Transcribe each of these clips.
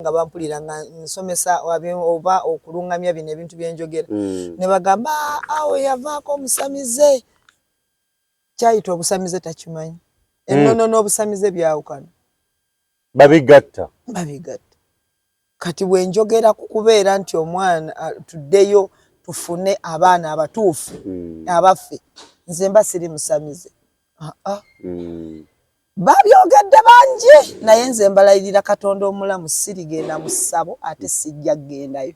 nga bampulira nga nsomesa oba okulungamya bino ebintu byenjogera ne bagamba awo yavaako omusamize kyayita obusamize takimanyi ennono n'obusamize byawukana babigatta kati bwenjogera ku kubeera nti omwana tuddeyo tufune abaana abatuufu abaffe nze mba siri musamize babyogedde bangi naye nze mbalayirira Katonda omulamu sirigenda mu ssabo ate sijja kgendayo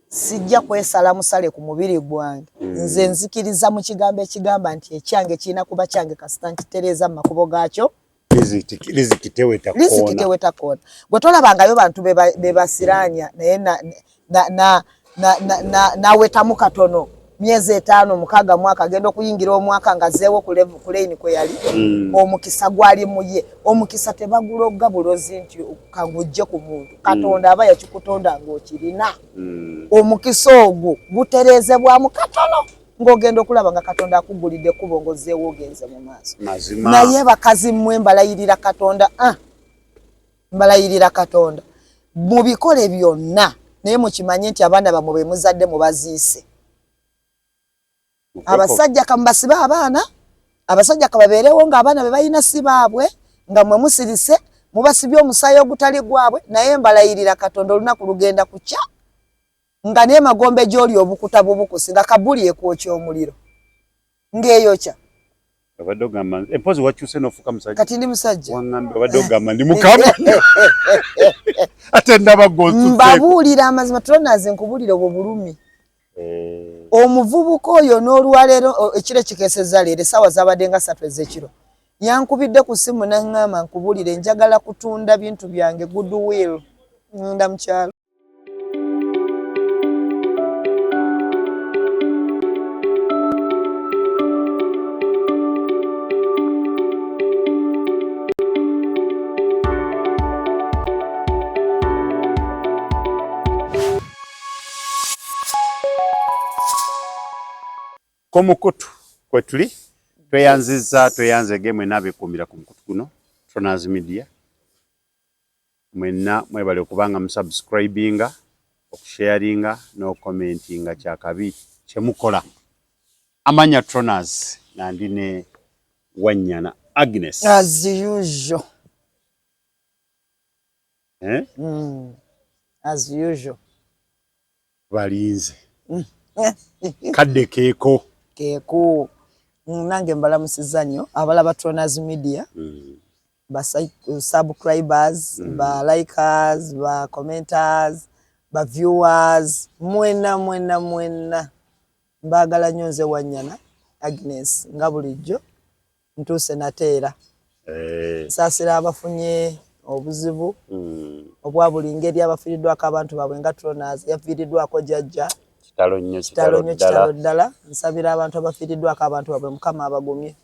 sijja kwesala musale ku mubiri gwange nze nzikiriza mu kigambo ekigamba nti ekyange kirina kuba kyange kasita nkitereeza mu makubo gaakyo riziki teweta koona gwe tolabangayo bantu bebasiranya naye nawetamu katono myezi 5 mukaga mwaka agenda okuyingira omwaka nga zeewo ku lane kwe yali omukisa gwali muye omukisa tebagulogga bulozi nti kagujje ku muntu Katonda aba yakikutonda ng'okirina omukisa ogwo gutereezebwamu katono ng'ogenda okulaba nga Katonda akugulidde kubo ng'ozzeewo ogenze mu maaso naye bakazi mmwe mbalayirira Katonda mu bikole byonna naye mukimanye nti abaana bamwe be muzadde mubaziise abasajja kambasibe abaana abasajja kababeerewo ng'abaana be balina si baabwe nga mwe musirise mubasibye omusaayi ogutali gwabwe naye mbalayirira Katonda olunaku lugenda kukya nga n'emagombe gy'oli obukuta bubukusi nga kabuli ekwokya omuliro ng'eyokya abadde ogamba empozi wakyuse n'ofuuka musajja kati ndi musajja waŋŋambe abadde ogamba ndi mukama ate ndaba gonsuseeko mbabuulira amazima tulonaaze nkubuulire obwo bulumi omuvubuka oyo n'olwaleero ekiro kikeesezza leero essaawa zaabadde nga 3 ez'ekiro yankubidde ku ssimu n'aŋŋamba nkubuulire njagala kutunda bintu byange goodwill ngenda mu kyalo Komukutu kwe tuli tweyanzege mwenna abeekuumira ku mukutu guno Tronaz Media mwenna mwebale okubanga musubscribinga okusharinga n'okomentinga kyakabi kyemukola amanya Tronaz nandi ne Wanyana Agnes as usual as usual balinze kadde keeko nange mbalamusiza nnyo abalaba Tronaz Media ba subscribers ba likers ba commenters ba viewers mwena mbagala nnyo nze Wanyana Agnes nga bulijjo ntuuse nateera saasira abafunye obuzibu obwa buli ngeri abafiiriddwako abantu baabwe nga Tronaz yafiiriddwako jjajja kitalo ddala nsabira abantu abafiiriddwako abantu baabwe Mukama abagumye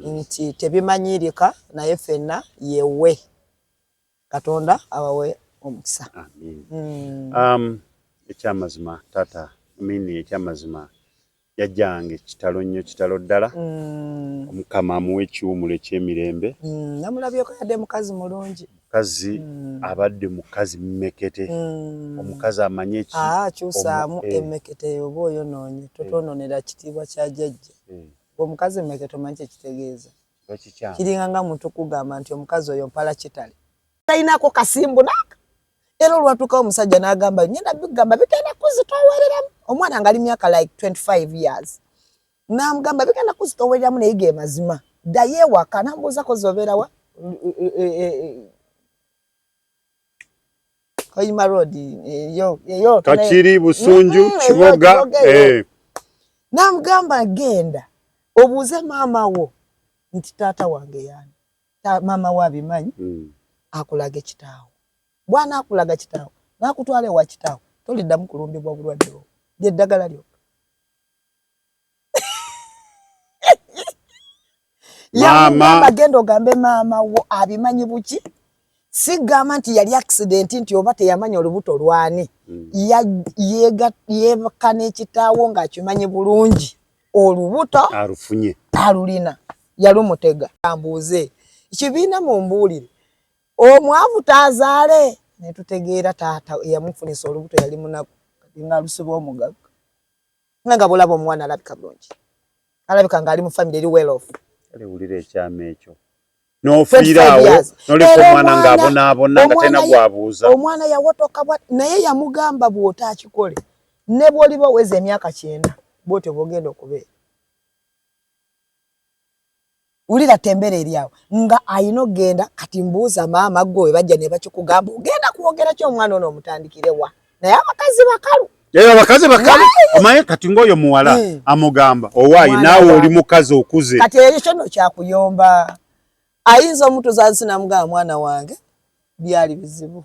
nti tebimanyirika naye ffenna yewe Katonda abawe omukisa ekyamazima taata ekyamazima yajjange kitalo ddala Omukama amuwe ekiwumulo eky'emirembe namulabyeko yadde mukazi mulungi mukazi abadde mukazi mmekete omukazi amanye kyusaamu emmekete oba oyonoonye totoononera kitiibwa kya jjajja omukazi mmekete omanyi kyekitegeeza kiringa nga muntu kugamba nti omukazi oyo mpala kitale talinako kasimbu naka era olwatuukawo omusajja n'agamba ngenda bigamba bigenda kuzitoowereramu omwana nga ali myaka like 25 years n'amugamba bigenda kuzitoowereramu naye ge mazima ddayo ewaka n'ambuuzako zobeerawa Koyima Road yo Kakiri Busunju Kiboga n'amugamba genda obuuze maama wo nti taata wange yani maama wo abimanyi akulaga kitaawo bwana akulaga kitaawo n'akutwala ewa kitaawo toliddamu kulumbibwa bulwadde bwo lyeddagala lyokka yamugamba genda ogambe maama wo abimanyi buki sigamba nti yali accident nti oba teyamanya olubuto lwani yeebaka n'ekitaawo ng'akimanyi bulungi olubuto alufunye alulina yalumutega ambuuze kibiina mumbuulire omwavu taazaale ne tutegeera taata eyamufunisa olubuto yali munaku kati nga alusibwa omugaga nga bulaba omwana alabika bulungi alabika nga ali mu family eri well off aliwulira ekyama ekyo n'ofiiraawo n'oliko omwana ng'abonaabona nga tena gwabuuza omwana yawotoka naye yamugamba bw'ota akikole ne bw'oliba oweza emyaka 9 bw'otyo bw'ogenda okubeera ulira tembere eryawo nga ayina ogenda kati mbuuza maama gwe bajja ne bakikugamba ogenda kwogera ki omwana ono omutandikire wa naye abakazi bakalu abakazi bakalu omaye kati ng'oyo muwala amugamba owaayi naawe oli mukazi okuze kati ekyo no kyakuyomba ayinza omutuuza sinamugamba mwana wange byali bizibu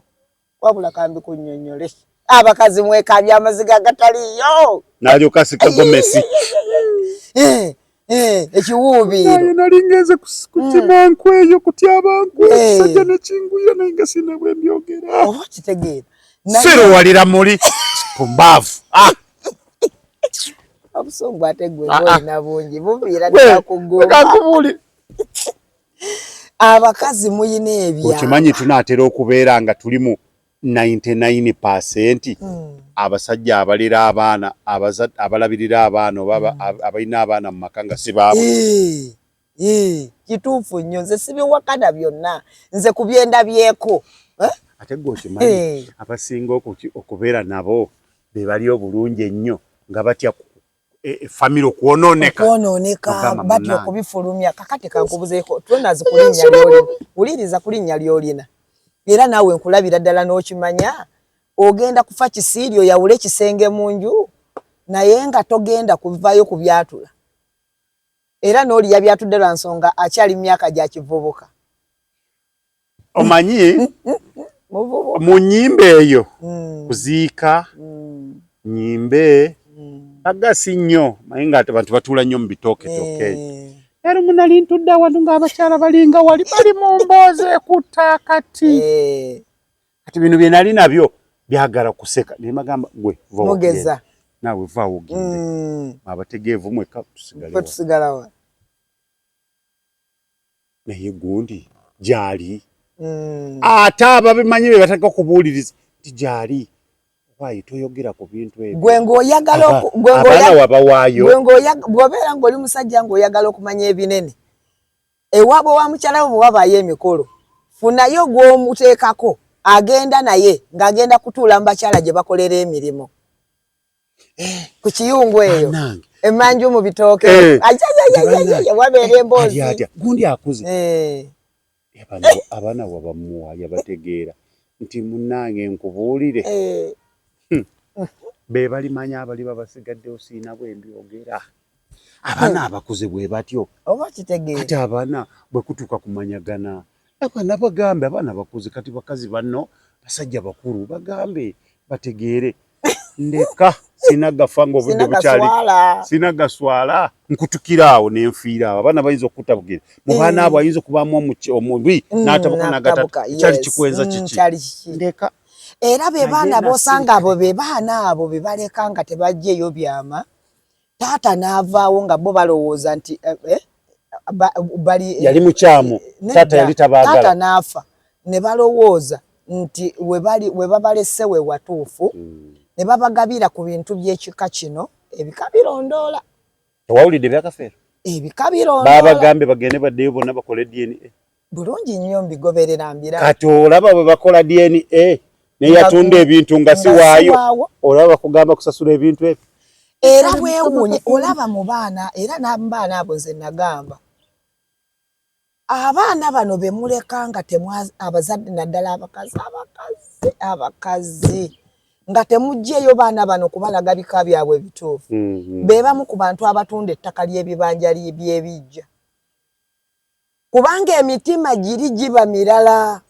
wabula kambi kunnyonnyole abakazi mwekabya amaziga gataliyo nalyoka asika gomesi ekiwuubiro nali ngenze kukimanku eyo kutyabanku ekisajja nekingwira naye nga sina bwe mbyogera oba kitegeera sirowalira muli pumbaavu obusungu ate gwe ng'olina bungi buviira ddala abakazi muyina ebyama okimanyi tunaatera okubeera nga tuli mu 99% abasajja abalira abaana abalabirira abaana oba abalina abaana mu maka nga si baabo kituufu nnyo nze sibiwakana byonna nze kubyendabyeko ate gwe okimanyi abasinga okubeera nabo be bali obulungi ennyo nga batya family okwonooneka batya okubifulumya kakati kankubuzeeko tonazi kulinnya lyolina wuliriza kulinnya lyolina era naawe nkulabira ddala n'okimanya ogenda kufa kisiiryo yawule kisenge mu nju naye nga togenda kuvaayo ku byatula era n'oli yabyatudde lwa nsonga akyali myaka gya kivubuka omanyi mu nnyimba eyo kuziika nnyimbe agasi nnyo naye nga abantu batuula nnyo mu bitooke era munali ntudde wano ng'abakyala balinga wali bali mu mboozi ekutta kati kati bino bye nali nabyo byagala kuseka naye magamba gwe mugeza naawe vaawo ogende abategeevu mweka tusigalawa naye gundi gyali ate ababimanyi be bataka okubuuliriza nti gyali waayi toyogera ku bintu ebyo gwe ng'oyagala abaana wabawaayo bw'obeera ng'oli musajja ng'oyagala okumanya ebinene ewaabwe wa mukyala bwe wabaayo emikolo funayo gw'omuteekako agenda naye ng'agenda kutuula mu bakyala gye bakolera emirimu ku kiyungu eyo emanju mu bitooke wabeera emboozi gundi akuze abaana wabamuwaayo bategeera nti munnange nkubuulire be balimanya abali babasigaddewo siina bwe mbyogera abaana abakuze bwe batyo oba kitegeera kati abaana bwe kutuuka kumanyagana abaana bagambe abaana bakuze kati bakazi banno basajja bakulu bagambe bategeere ndeka sinagafa ng'obudde bukyali sinagaswala nkutukiraawo nenfiira awo abaana bayinza okutabugera mu baana abo ayinza okubaamu omubi n'atabuka n'agatatu kyali kikwenza kiki ndeka era be baana b'osanga abo be baana abo be baleka nga tebajjeeyo byama taata n'avaawo nga bo balowooza nti yali mukyamu taata yali tabaagala taata n'afa ne balowooza nti we babalese we watuufu ne babagabira ku bintu by'ekika kino ebika birondoola tewawulidde byakafeero ebika birondoola baabagambe bagende baddeyo bonna bakole DNA bulungi nnyo mbigoberera mbira kati olaba bwe bakola DNA neyatunda ebintu nga si waayo olaba bakugamba kusasula ebintu ebyo era bwewuunye olaba mu baana era n'abaana abo nze nagamba abaana bano be muleka nga abazadde naddala abakazi nga temugjeeyo baana bano kubalaga bika byabwe ebituufu be bamu ku bantu abatunda ettaka ly'ebibanja by'ebijja kubanga emitima giri giba mirala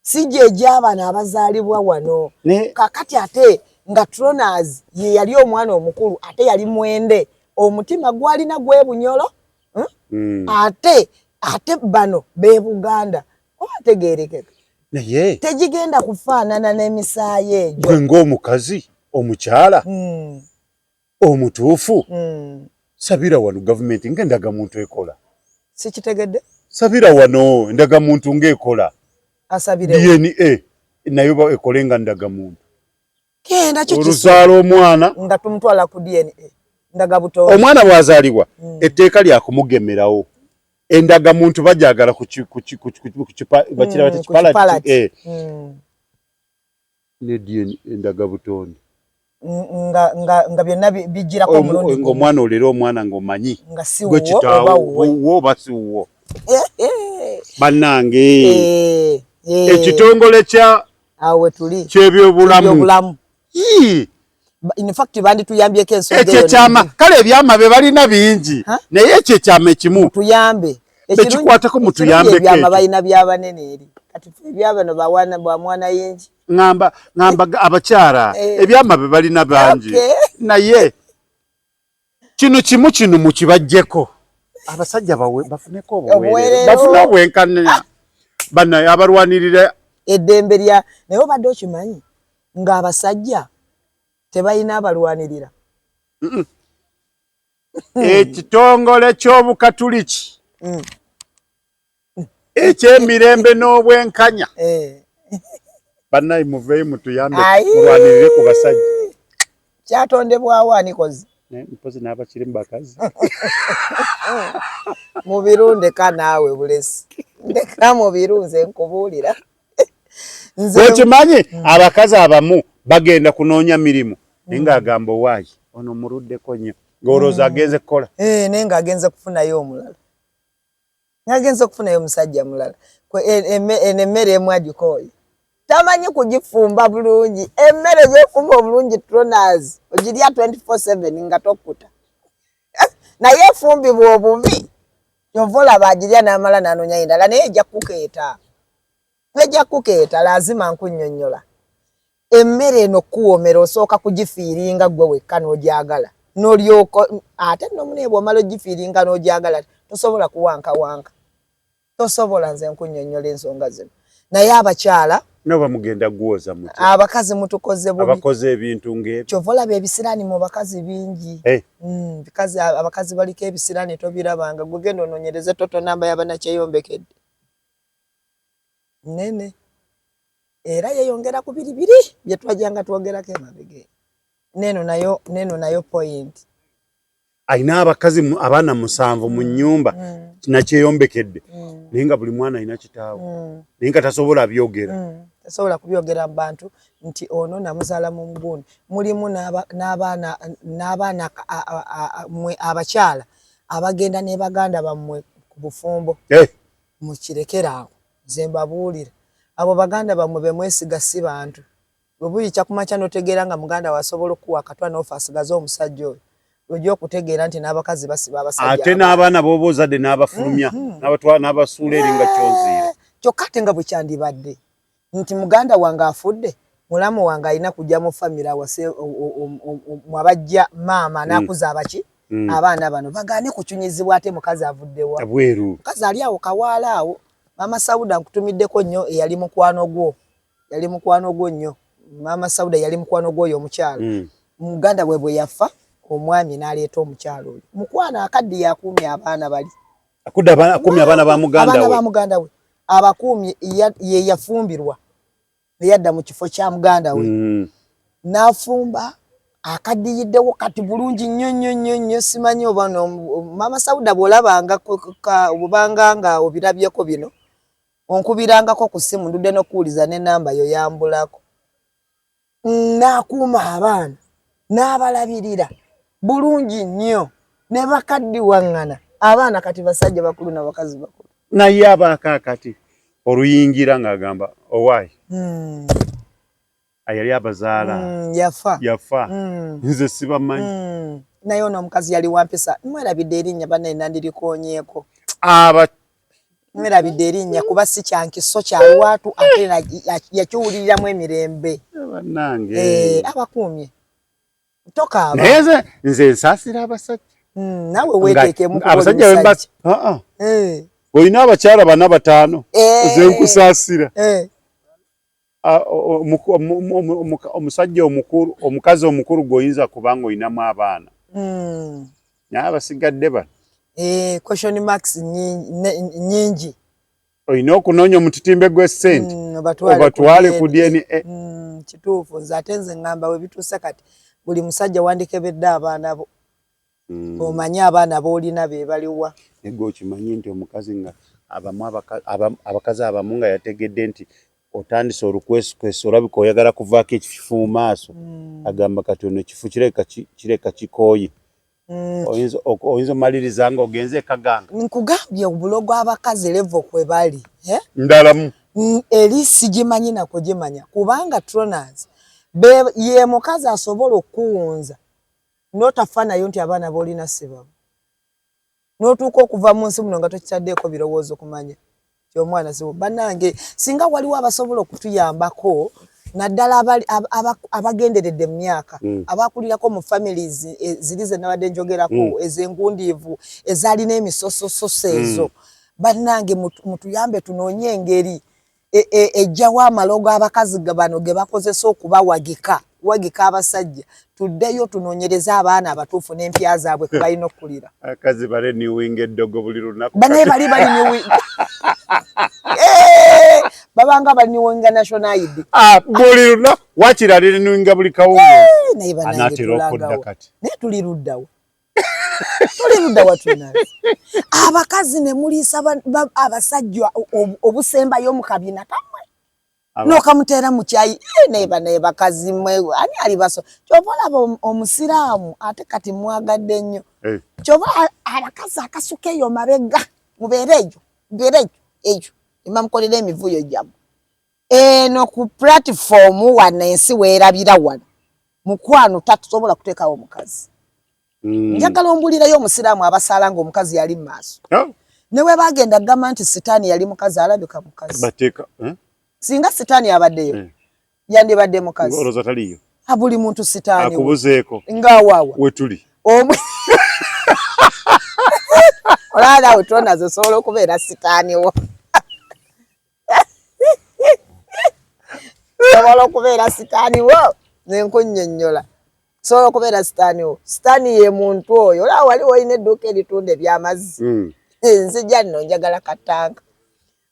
si gye gy'abaana abazaalibwa wano kakati ate nga Tronas ye yali omwana omukulu ate yali mwende omutima gwalina gwe bunyolo ate bano be Buganda obategeerekeka naye tegigenda kufaanana n'emisaayi egyo gwe ng'omukazi omukyala omutuufu sabira wano gavumenti ng'endagamuntu ekola sikitegedde sabira wano endagamuntu ng'ekola asabire DNA nayo ba ekolenga ndagamuntu kenda cyo oluzaalo omwana nga tumutwala ku DNA ndaga buto omwana bwazaalibwa etteeka lya kumugemerawo endagamuntu bajagala ku bakira bati kipalati ne DNA endaga butonde nga byonna bijira ko mulundi ng'omwana olera omwana ng'omanyi nga si wo basiwo bannange ekitongole kya awe tuli ky'ebyobulamu in fact bandi tuyambyeko ensonga ekyo kyama kale ebyama be balina bingi naye ekyo kyama ekimu tuyambe ekikwatako mutuyambe ebyama balina byabanene eri kati ebyabano bawana bwa mwana yingi ngamba abakyala ebyama be balina bangi naye kino kimu kino mukibajjeko abasajja bafuneko obuweerero bafuna obwenkanenya bana abalwanirira eddembe lya naye obadde okimanyi ng'abasajja tebalina abalwanirira ekitongole ky'obukatuliki ekyemirembe n'obwenkanya bannayi muveeyo mutuyambe mulwanirire ku basajja kyatondebwawo anikozi mpozi n'abakiri mu bakazi mu birundeka naawe bulesi ndeka mu birunze nkubuulira wekimanyi abakazi abamu bagenda kunoonya mirimu naye ng'agamba owaayi ono muluddeko nnyo ng'olowooza agenze kukola naye ng'agenze kufunayo omulala ng'agenze kufunayo omusajja mulala emmere emu agikooye tamanyi kugifumba bulungi emmere gyefumba obulungi tronas ogirya 24/7 nga tokkuta naye efumbibwa obubi kyova olaba agirya n'amala n'anoonya endala naye ejja kukeeta lazima nkunnyonnyola emmere eno kuwoomera osooka kugifiiringa gwe wekka n'ogyagala n'olyoka ate nno mune bw'omala ogifiiringa n'ogyagala tosobola kuwankawanka tosobola nze nkunnyonnyola ensonga zino naye abakyala noba mugenda gwoza muti abakazi mutukoze bubi abakoze ebintu ng'ebyo kyova olaba ebisiraani mu bakazi bingi abakazi baliko ebisiraani tobirabanga gwe genda onoonyereze toto namba y'abanakyeyombekedde nene era yeyongera ku biribiri bye twajjanga twogerako emabege neno nayo point ayina abakazi abaana 7 mu nnyumba nakyeyombekedde naye nga buli mwana ayina kitaawe naye nga tasobola byogera tasobola kubyogera mu bantu nti ono namuzaala mu mgundi mulimu n'abaana abakyala abagenda ne baganda bammwe ku bufumbo mukirekeraawo nze mbabuulira abo baganda bammwe bemwesiga si bantu bwe buyikya kumakya n'otegeera nga muganda wasobola okuwa akatwa n'ofa asigaze omusajja oyo ojja okutegeera nti n'abakazi basiba abasajja ate n'abaana b'oba ozadde n'abafulumya n'abasuula eri nga kyonziira kyokka ate nga bwe kyandibadde nti muganda wange afudde mulamu wange alina kujja mu famire awase mwabajja maama n'akuza abaki abaana bano bagaane kucunyizibwa ate mukazi avuddewa abweru mukazi ali awo kawaala awo maama Sauda nkutumiddeko nnyo eyali mukwano gwo nnyo maama Sauda yali mukwano gwoyo omukyalo muganda bwe yafa omwami n'aleeta omukyalo oyo mukwano akaddi yakuumye abaana bali akumye abaana ba muganda we abakuumye ye yafumbirwa yadda mu kifo kya muganda we n'afumba akadiyiddewo kati bulungi nnyo simanyi oba maama Sauda bw'olabanga obubanga nga obirabyeko bino onkubirangako ku ssimu ndudde n'okuwuliza n'ennamba yo yambulako n'akuuma abaana n'abalabirira bulungi nnyo ne bakaddi waŋŋana abaana kati basajja bakulu n'abakazi bakulu naye abaakaakati oluyingira ng'agamba owaayi ayali abazaala yafa nze sibamanyi naye ono omukazi yali wampisa mwerabidde erinnya bannaye nandirikoonyeeko mwerabidde erinnya kuba si kyankiso kyalwatu ate yakiwuliriramu emirembe bannange abakuumye tokaaba naye nze nsaasira abasajja nawe weeteekemu abasajja olina abakyala 4-5 nze nkusaasira omusajja omukulu omukazi omukulu gwoyinza kubanga oyinamu abaana naye abasigadde bano question marks nyingi oyina okunoonya omutitimbe gw'essente obatwale ku DNA. Kituufu nze ate nze ngamba we bituuse kati buli musajja wandikebedde abaana bo omanye abaana boolina be baliwa. Ego okimanyi nti omukazi nga abakazi abamu nga yategedde nti otandise olukwesukwesu olabika oyagala kuvaako ekifu mu maaso agamba kati ono ekifu kireka kikooye. Oyinza omaliriza nga ogenze ekaganga. Nkugambye obulogo abakazi levo kwe bali ndalamu eri sigimanyi nako gimanya kubanga Tronas ye mukazi asobola okuwunza n'otafaanayo nti abaana boolina sibamu n'otuuka okuva mu nsi muno nga tokitaddeeko birowoozo kumanya ti omwana sibo. Bannange singa waliwo abasobola okutuyambako naddala abagenderedde mu myaka abakulirako mu families ziri ze nabadde njogerako ez'engundiivu ezaalina emisosososo ezo bannange mutuyambe tunoonye engeri ejjawo amalogo abakazi bano ge bakozesa okubawagika abasajja tuddeyo tunoonyereze abaana abatuufu n'empya zaabwe kwe balina okulira. Akazi bale niwinga eddogo buli lunaku banaye bali niwinga babanga bali niwinga national ID buli lunaku wakira liri niwinga buli kawunga anaatera okudda kati naye tuli luddawo tunazi abakazi ne muliisa abasajja obusembayo mu kabina kamwe n'okamuteera mu kyayi naye bakazi mwe ani ali baso kyova olaba omusiraamu ate kati mwagadde nnyo kyova abakazi akasuka eyo mabega mubeere eyo emamukolera emivuyo gyamu eno ku platform wano ensi weerabira wano mukwano tatusobola kuteekawo omukazi. Njagala ombulirayo omusiraamu abasaala nga omukazi yali mu maaso newe bagenda gamba nti sitaani yali mukazi alabika mukazi singa sitaani abaddeyo yandibadde mukazi olowooza taliyo buli muntu sitaani akubuzeeko ngaawawa wetuli olaba Tronas osobola okubeera sitaani wo osobola okubeera sitaani wo nenkunnyonnyola sobola okubeera sitaani wo. Sitaani ye muntu oyo olaba waliwo olina edduuka eritunda ebyamazzi nzija nno njagala katanka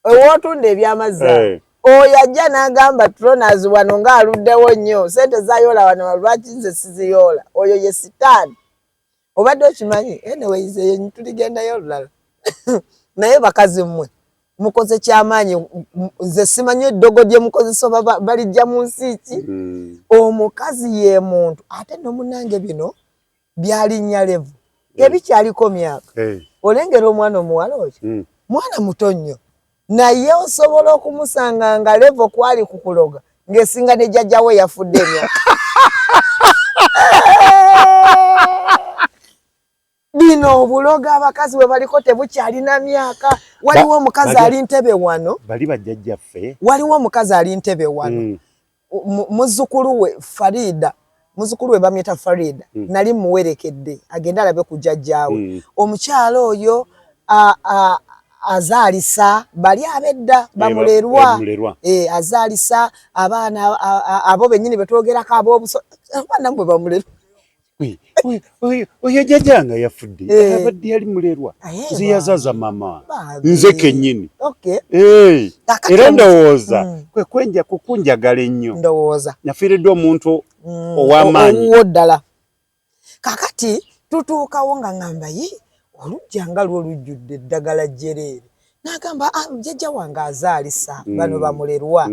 owootunda ebyamazzi oyo ajja n'agamba Tronas wano ng'aluddewo nnyo sente zayoola wano lwaki nze siziyoola oyo ye sitaani. Obadde okimanyi anyways eyo tuligendayo olulala naye bakazi mmwe mukoze kyamaanyi nze simanyi eddogo gye mukozesa oba balijja mu nsi ki omukazi ye muntu ate no munange bino byalinnya levu ebikyaliko myaka olengera omwana omuwala oyo mwana muto nnyo naye osobola okumusanga nga levo kwali kukuloga ng'esinga ne jjajjawo yafudde emyaka bino obuloga abakazi bwe baliko tebukyalina myaka. Waliwo omukazi ali ntebe wano bali bajjajjaffe waliwo omukazi ali ntebe wano muzzukulu we Farida muzzukulu we bamuyita Farida nali muwerekedde agenda alabe ku jjajjaawe omukyala oyo azaalisa bali abedda bamulerwa azaalisa abaana abo bennyini betwogerako abaana bwe bamulerwa oyo jjajjanga yafudde abadde yali mulerwa nze yazaza mama nze kennyini era ndowooza kwenja kukunjagala ennyo ndowooza nafiiridde omuntu ow'amaanyi ow'o ddala kakati tutuukawo nga ngamba olujjanga lwo lujjudde eddagala jjereere n'agamba jjajja wange azaalisa bano bamulerwa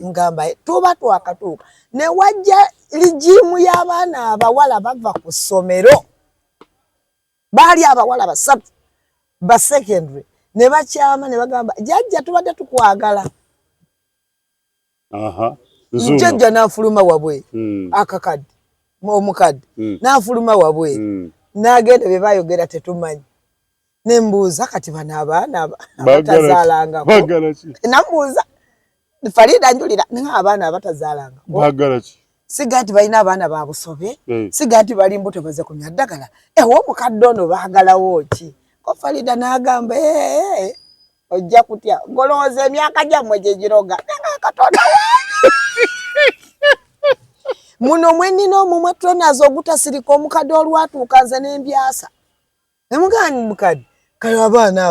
ngamba tuba twakatuuka ne wajja lijimu y'abaana abawala bava ku ssomero baali abawala basatu ba secondary ne bakyama ne bagamba jjajja tubadde tukwagala jjajja n'afuluma wabwe akakadde omukadde n'afuluma wabwe n'agenda bye baayogera tetumanyi nembuuza kati bano abaana abatazaalangako nambuuza Farida njulira nga abaana abatazaalangako siga nti balina abaana ba busobe siga nti bali mbuto baze kunywa ddagala omukadde ono baagalawo ki ko Farida n'agamba ojja kutya golowooza emyaka gyammwe gye giroga nga Katonda muno mwenina omumwe Tronas ogutasirika omukadde olwatuuka nze n'embyasa nemugani mukadde kale abaana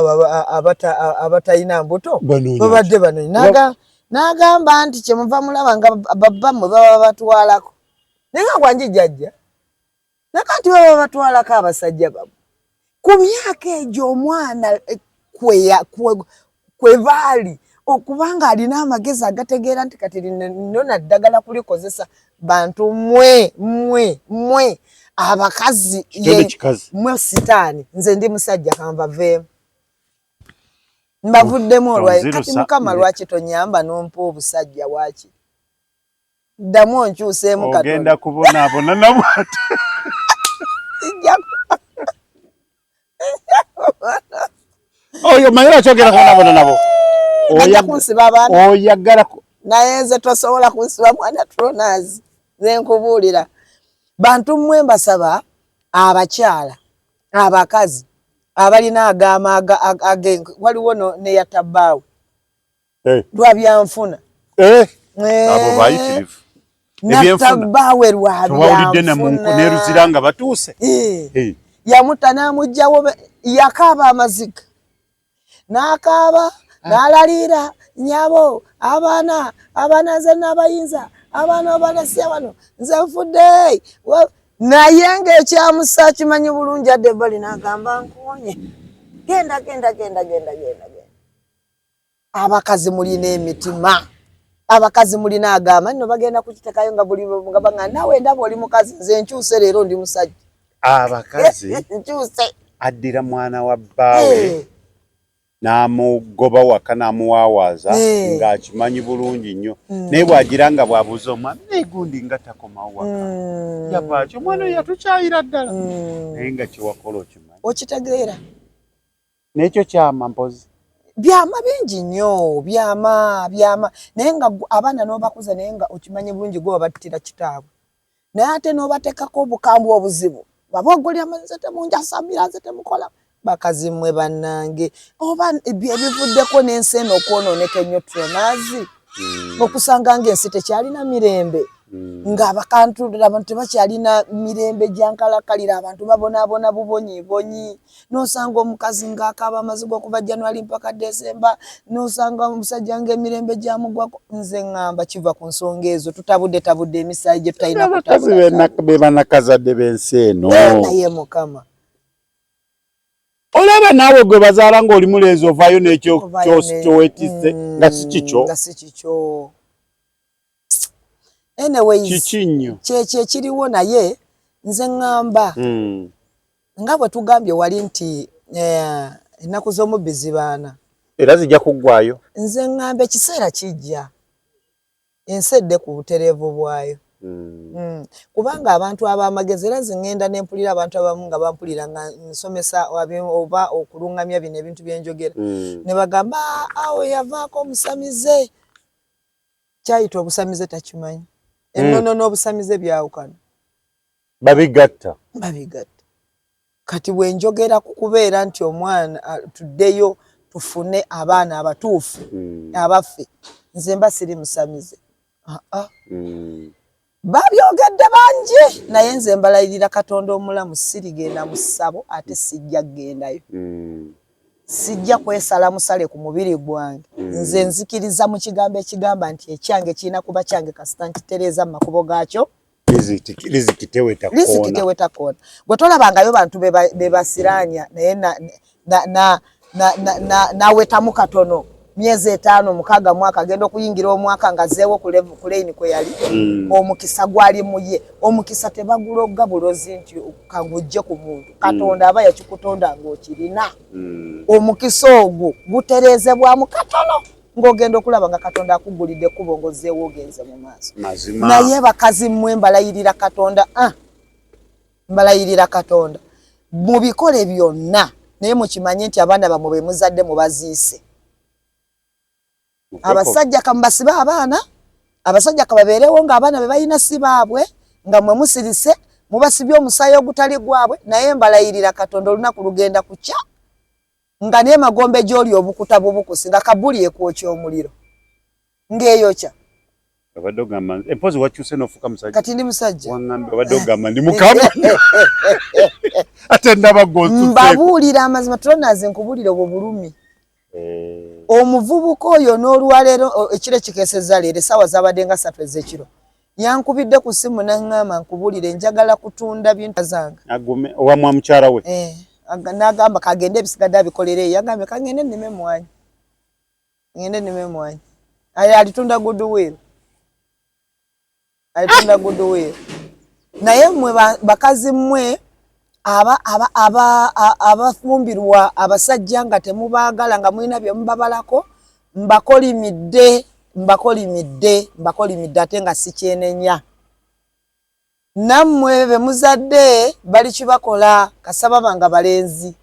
abatalina mbuto babadde banonyi n'agamba nti kyemuva mulaba nga babbammwe baba batwalako naye nga gwanji jjajja nakati baba batwalako abasajja bamwe ku myaka egyo omwana kwe baali okubanga alina amagezi agategeera nti kati lino naddagala kulikozesa bantu mwe abakazi mwe sitaani nze ndi musajja kanvaveemu mbavuddemu olwayo kati mukama lwaki tonyamba nompa obusajja waki ddamu onkyuseemu katono ogenda kubonaabona nabwate oyo mayira kyogera kubonaabona nabo oyagala naye nze tosobola kunsiba mwana tronas nze nkubuulira bantu mmwe mbasaba abakyala abakazi abalina agama waliwo neyatabbaawe lwabyanfuna abo bayitirivu natabbaawe lwabyanfuna neruzira nga batuuse yamutta n'amugjawo yakaaba amaziga n'akaaba n'alaliira nyabo abaana nze n'abayinza abaana obalese wano nze nfudde naye ng'ekyamusa kimanyi bulungi adde bali n'agamba nkonye genda abakazi mulina emitima abakazi mulina agamba nno bagenda kukitekayo nga buli nga banga nawe ndaba oli mukazi nze nkyuse leero ndi musajja abakazi nkyuse addira mwana wa bbaawe n'amugoba waka n'amuwaawaza ng'akimanyi bulungi nnyo naye bw'agira nga bw'abuuza omwana naye gundi nga takomawo waka yavaaki omwana oyo yatukyayira ddala naye nga kyewakola okimanyi okitegeera n'ekyo kyama mpozi byama bingi nnyo byama naye nga abaana n'obakuza naye nga okimanyi bulungi gwe wabattira kitaabwe naye ate n'obateekako obukambwe obuzibu baba ogolya nze temunjasamira nze temukola bakazi mmwe bannange oba ebivuddeko n'ensi eno okwonooneka ennyo tronazi okusanga ng'ensi tekyalina mirembe ng'abantu tebakyalina mirembe gyankalakalira abantu babonaabona bubonyibonyi n'osanga omukazi ng'akaaba amaziga okuva January mpaka December n'osanga omusajja ng'emirembe gyamugwako nze ŋŋamba kiva ku nsonga ezo tutabudde emisaayi gye tutalina kutabuda be banakazadde b'ensi eno naye mukama olaba naawe gwe bazaala ng'oli mulenzi ovaayo n'ekyo kyowetise nga si kikyo anyways kiki nnyo kyekyo ekiriwo naye nze ŋŋamba nga bwe tugambye wali nti ennaku z'omubbi zibaana era zijja kuggwayo nze ŋŋamba ekiseera kijja ensi edde ku butereevu bwayo kubanga abantu ab'amagezi era ziŋŋenda n'empulira abantu abamu nga bampulira nga nsomesa oba okuluŋŋamya bino ebintu byenjogera ne bagamba awo yavaako omusamize kyayita obusamize takimanyi ennono n'obusamize byawukana babigatta kati bwe njogera ku kubeera nti omwana tuddeyo tufune abaana abatuufu abaffe nze mba siri musamize babyogedde bangi naye nze mbalayirira Katonda omulamu sirigenda mu ssabo ate sijja kugendayo sijja kwesala musale ku mubiri gwange nze nzikiriza mu kigambo ekigamba nti ekyange kirina kuba kyange kasita nkitereeza mu makubo gaakyo riziki teweta koona gwe tolabangayo bantu bebasiranya naye nawetamu katono myezi 5 6 mwaka agenda okuyingira omwaka nga zeewo ku lane kwe yali omukisa gwali muye omukisa tebagulogga bulozi nti kangujje ku muntu Katonda aba yakikutonda ng'okirina omukisa ogwo gutereezebwamu katono ng'ogenda okulaba nga Katonda akugulidde ekkubo ng'ozzeewo ogenze mu maaso naye bakazi mmwe mbalayirira Katonda mubikole byonna naye mukimanye nti abaana bamwe bwe muzadde mubaziise abasajja kamubasiba abaana abasajja kababeerewo ng'abaana be balina si baabwe nga mwe musirise mubasibye omusaayi ogutali gwabwe naye mbalayirira Katonda olunaku lugenda kukya nga n'emagombe gy'oli obukuta bubukusi nga kabuli ekwokya omuliro ng'eyokya abadogama empozi wakyuse nofuka musajja kati ndi musajja wangambe abadogama ndi mukama ate ndaba gonsu mbabuulira amazima tulonaze nkubulire obwo bulumi omuvubuka oyo n'olwaleero ekiro kikeseza leero essaawa zabadde nga 3 ez'ekiro yankubidde ku simu naŋŋamba nkubulire njagala kutunda bintu zange agume owamwa mukyala we n'agamba kagende ebisigadde abikolere yagambye kagende nnime emwanyi ngende nnime emwanyi alitunda goodwill naye mmwe bakazi mmwe abafumbirwa abasajja nga temubaagala nga mulina bye mubabalako mbakolimidde ate nga sikyenenya nammwe be muzadde bali kibakola kasaba banga balenzi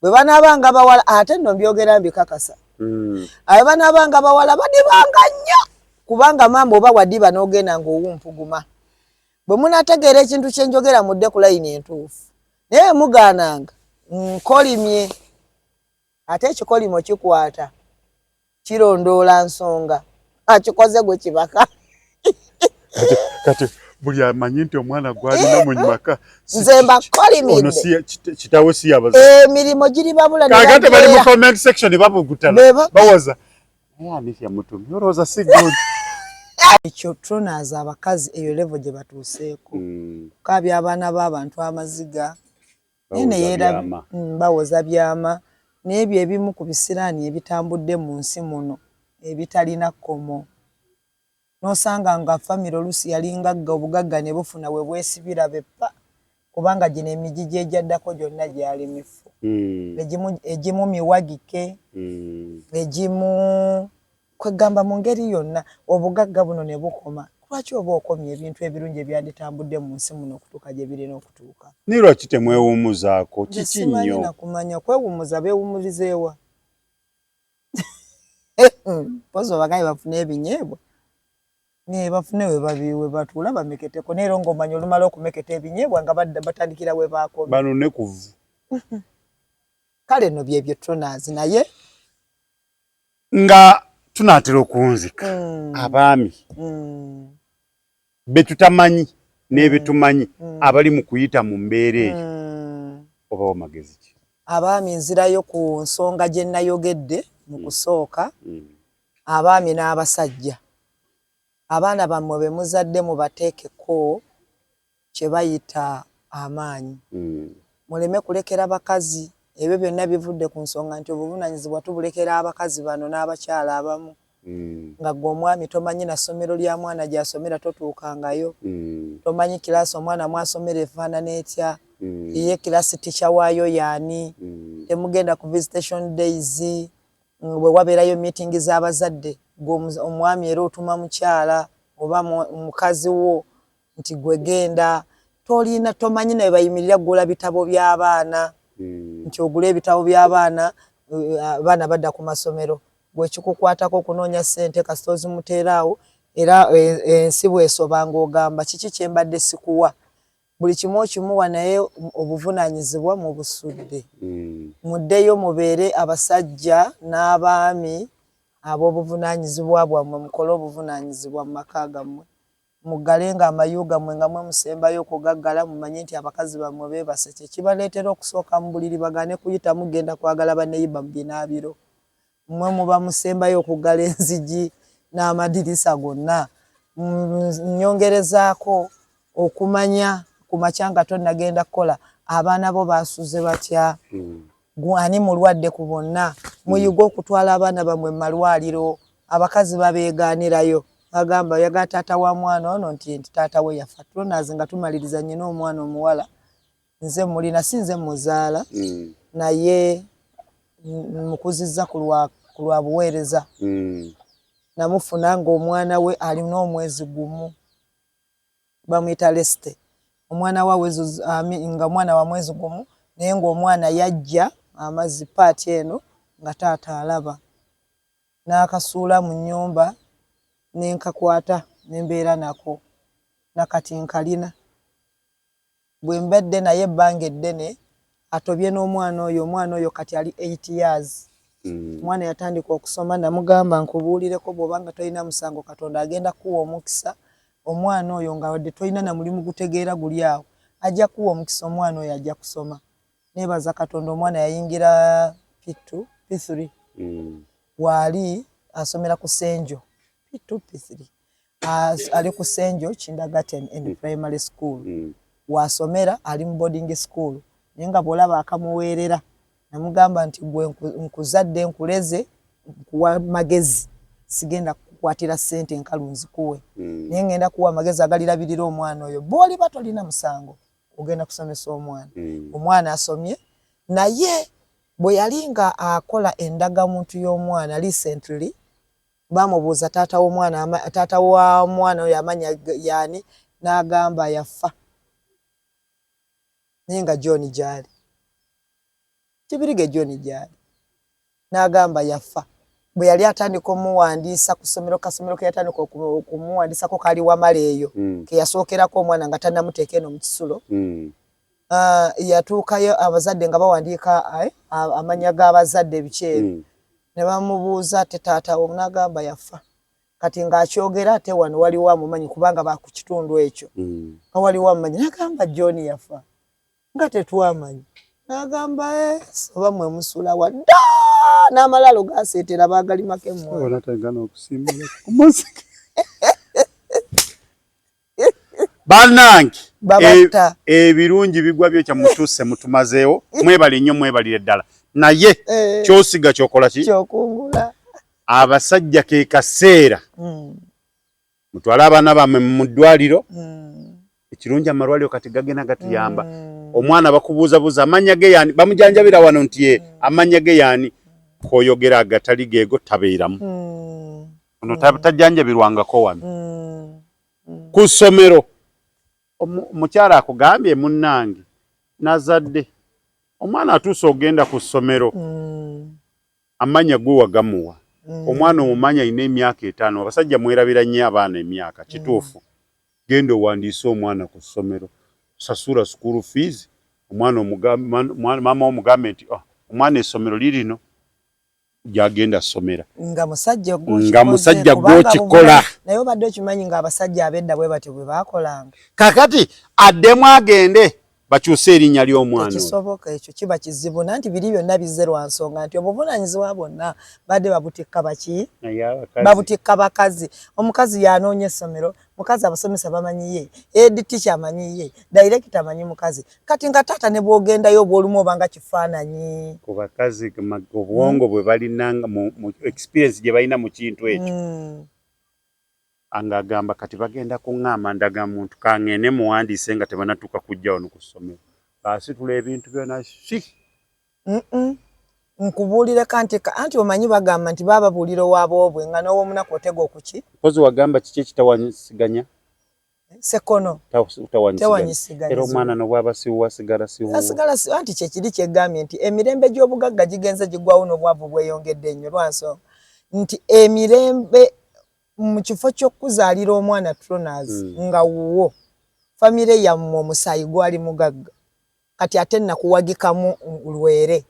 bwe banaabanga bawala ate nno mbyogera mbikakasa abe banaabanga bawala badibanga nnyo kubanga mamba oba wadiba n'ogenda ng'owumpuguma bwe munategeera ekintu kye njogera mudde ku layini entuufu naye mugaananga nkolimye ate ekikolimo kikwata kirondoola nsonga akikoze gwe kibaka kati buli amanyi nti omwana gwalina mu maka nze mbakolimidde kitawe si yabaza emirimu giri babula kakate bali mu comment section babugutala bawoza anifya mutumye olowooza si good ekyo tunaza abakazi eyo level gye batuuseeko kabya abaana b'abantu amaziga nene bawoza byama n'ebyo ebimu ku bisiraani ebitambudde mu nsi muno ebitalina kkomo n'osanga nga famire oluusi yalingagga obugagga ne bufuna we bwesibira beppa kubanga gino emigi gy'egyaddako gyonna gyali mifu egimu miwagike egimu kwegamba mu ngeri yonna obugagga buno ne bukoma lwaki oba okomye ebintu ebirungi ebyanditambudde mu nsi muno okutuuka gye birina okutuuka ni lwaki temwewumuzaako kiki nnyo nakumanya kwewumuza beewumulizeewa pozi obagaye bafune ebinyeebwa bafune we batuula bameketeko naye era ng'omanya olumala okumeketa ebinyeebwa nga batandikira we baakomye banone kuvu kale nno byebyo tonaazi naye nga tunaatera okunzika abaami betutamanyi n'ebetumanyi abali mu kuyita mu mbeera eyo obawo magezi ki abaami nzirayo ku nsonga gye nayogedde mu kusooka abaami n'abasajja abaana bammwe be muzadde mubateekeko kye bayita amaanyi muleme kulekera bakazi ebyo byonna bivudde ku nsonga nti obuvunaanyizibwa tubulekera abakazi bano n'abakyala abamu nga gwe omwami tomanyi na ssomero lya mwana gy'asomera totuukangayo tomanyi kiraasi omwana mwasomera efaanana etya ye kiraasi tica waayo yaani temugenda ku visitation days bwe wabeerayo meeting z'abazadde gwe omwami era otuma mukyala oba mukazi wo nti gwe genda tolina tomanyi naye bayimirira gula bitabo by'abaana nti ogula ebitabo by'abaana abaana badda ku masomero gwe kikukwatako okunoonya ssente kasita ozimuteeraawo era ensi bw'esoba ng'ogamba kiki kye mbadde sikuwa buli kimu okimuwa naye obuvunaanyizibwa mu busudde muddeyo mubeere abasajja n'abaami ab'obuvunaanyizibwa bwammwe mukole obuvunaanyizibwa mu maka gammwe muggalenga amayu gammwe nga mwe musembayo okugaggala mumanye nti abakazi bammwe beebase kyekibaleetera okusooka mu buliri bagane kuyita mugenda kwagala banneyiba mu binaabiro mmwe muba musembayo okuggala enzigi n'amadirisa gonna nnyongerezaako okumanya ku makya nga tonnagenda kukola abaana bo baasuze batya ani mulwadde ku bonna muyiga okutwala abaana bammwe mu malwaliro abakazi babeegaanirayo agamba yaga taata wa mwana ono nti taata we yafa tulonaze nga tumaliriza nnyina omwana omuwala nze mulina si nze muzaala naye mukuzizza ku lwa buweereza namufuna ng'omwana we alina omwezi gumu bamuyita Lesite omwana wa nga mwana wa mwezi gumu naye ng'omwana yajja amazzi paati eno nga taata alaba n'akasuula mu nnyumba nenkakwata nembeera nako nakati nkalina bwe mbadde naye ebbanga eddene atobye n'omwana oyo kati ali 8 years omwana yatandika okusoma namugamba nkubuulireko bw'obanga tolina musango Katonda agenda kuwa omukisa omwana oyo nga wadde tolina na mulimu gutegeera guli awo ajja kuwa omukisa omwana oyo ajja kusoma neebaza Katonda omwana yayingira P2 P3 waali asomera ku Senjo P2 P3 ali ku Senjo Kindagaten and Primary School wasomera ali mu boarding school naye nga bw'olaba akamuweerera namugamba nti gwe nkuzadde nkuleze kuwa magezi sigenda kukwatira ssente enkalunzi kuwe naye ngenda kuwa magezi agalirabirira omwana oyo bw'oli batolina musango ogenda kusomesa omwana omwana asomye naye bwe yali nga akola endagamuntu y'omwana recently bamubuuza taata w'omwana oyo amanya yaani n'agamba yafa naye nga John gyali Kibirige John gyali n'agamba yafa bwe yali atandika omuwandiisa ku ssomero kasomero ke yatandika okumuwandiisako kali wamala eyo ke yasookerako omwana nga tannamuteeka eno mu kisulo yatuukayo abazadde nga bawandiika amanya g'abazadde ebikyeru ne bamubuuza ate taatawo n'agamba yafa kati ng'akyogera ate wano waliwo amumanyi kubanga baku kitundu ekyo nga waliwo amumanyi n'agamba John yafa nga tetwamanyi n'agamba oba mwe musula wadda n'amalalo gaseetera baagalimako emmwana bannange ebirungi bigwa byo kyamutuuse mutumazeewo mwebali nnyo mwebalire ddala naye kyosiga kyokola ki kyokungula abasajja ke kaseera mutwale abaana bammwe mu ddwaliro ekirungi amalwaliro kati gagenda gatuyamba omwana bakubuuzabuuza amanya ge yaani bamujanjabira wano nti ye amanya ge yaani koyogera agatali geego tabeeramu ono tajjanjabirwangako wano ku ssomero omukyala akugambye munnange nazadde omwana atuuse ogenda ku ssomero amanya gwe wagamuwa omwana omumanya alina emyaka 5 abasajja mwerabira nnyo abaana emyaka kituufu genda owandiise omwana ku ssomero sasula school fees omwana maama omugambe nti omwana essomero lirino gyagenda somera nga musajja gw'okikola naye obadde okimanyi nga abasajja ab'edda bwe batyo bwe baakolanga kakati addemu agende bakyuse erinnya ly'omwana ekisoboka ekyo kiba kizibu nanti biri byonna bizze lwa nsonga nti obuvunaanyizibwa bwonna badde babutikka baki babutikka bakazi omukazi yanoonya essomero mukazi abasomesa bamanyiye editicha amanyiye director amanyi mukazi kati nga taata ne bwogendayo bw'olumu obanga kifaananyi ku bakazi obwongo bwe balinanga mu experience gye balina mu kintu ekyo angagamba kati bagenda kuŋŋamba ndaga muntu kaŋŋende muwandiise nga tebanatuuka kujja wano ku ssomero baasitula ebintu byonna si nkubuulire anti omanyi bagamba nti baababuulira owaabobwe nga n'ow'omunaku otega okuki mpozi wagamba kiki ekitawanyisiganya sekono tewanyisiganya era omwana nobwaba siwuwa sigala anti kyekiri kyegambye nti emirembe gy'obugagga gigenze gigwawo n'obwavu bweyongedde nnyo lwansonga nti emirembe mu kifo ky'okuzaalira omwana Tronas nga wuwo famire yammwe omusaayi gwali mugagga kati ate nakuwagikamu lwere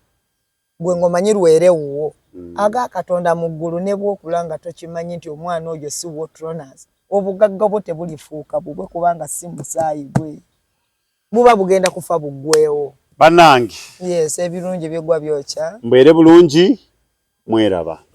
gwe ngomanyi lwere wuwo aga Katonda mu ggulu ne bw'okula nga tokimanyi nti omwana oyo si wo Tronas obugagga bwo tebulifuuka bubwe kubanga si musaayi gwe buba bugenda kufa buggwewo bannange yes ebirungi bigwa byokya mbeere bulungi mweraba